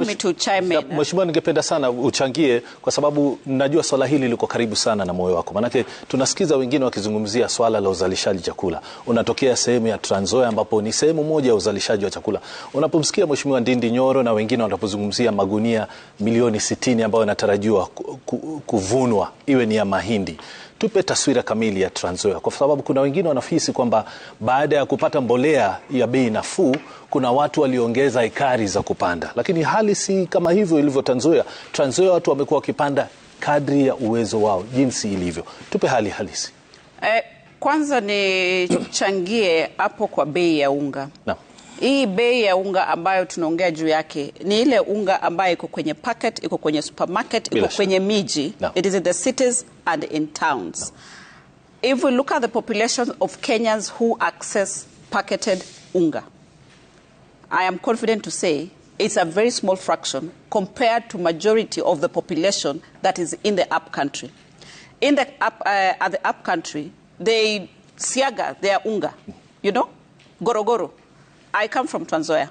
Mheshimiwa, ningependa sana uchangie kwa sababu najua swala hili liko karibu sana na moyo wako. Manake tunasikiza wengine wakizungumzia swala la uzalishaji chakula. Unatokea sehemu ya Trans Nzoia ambapo ni sehemu moja ya uzalishaji wa chakula. Unapomsikia Mheshimiwa Ndindi Nyoro na wengine wanapozungumzia magunia milioni 60 ambayo yanatarajiwa kuvunwa iwe ni ya mahindi, tupe taswira kamili ya Trans Nzoia, kwa sababu kuna wengine wanafisi kwamba baada ya kupata mbolea ya bei nafuu kuna watu waliongeza ekari za kupanda, lakini hali si kama hivyo ilivyo Trans Nzoia. Trans Nzoia watu wamekuwa wakipanda kadri ya uwezo wao jinsi ilivyo. Tupe hali halisi. Kwanza ni changie hapo kwa bei ya unga. Naam. Hii bei ya unga ambayo tunaongea juu yake ni ile unga ambayo iko kwenye packet, iko kwenye supermarket, iko kwenye miji. No. It is in the cities and in towns. No. If we look at the population of Kenyans who access packeted unga, I am confident to say it's a very small fraction compared to majority of the population that is in the up country. In the at the up country, they siaga their unga, you know, gorogoro. I come from Trans Nzoia.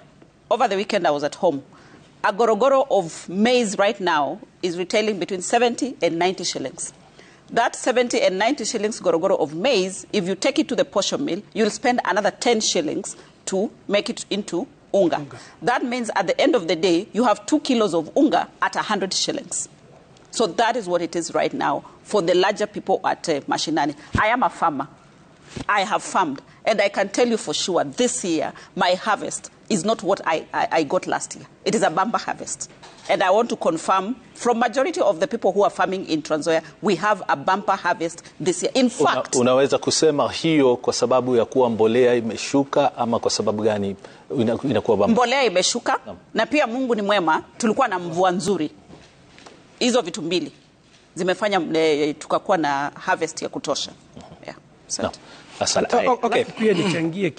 Over the weekend, I was at home. A gorogoro of maize right now is retailing between 70 and 90 shillings. That 70 and 90 shillings gorogoro of maize, if you take it to the portion mill, you'll spend another 10 shillings to make it into unga. That means at the end of the day, you have 2 kilos of unga at 100 shillings. So that is what it is right now for the larger people at Mashinani. I am a farmer. I have farmed. And I can tell you for sure, this year, my harvest is not what I got last year. It is a bumper harvest. And I want to confirm, from majority of the people who are farming in Trans Nzoia, we have a bumper harvest this year. In fact... Unaweza kusema hiyo kwa sababu ya kuwa mbolea imeshuka ama kwa sababu gani inakuwa bumper? Mbolea imeshuka, na pia Mungu ni mwema, tulikuwa na mvua nzuri. Hizo vitu mbili zimefanya tukakuwa na harvest ya kutosha. Yeah. Asante. Okay. Pia nichangie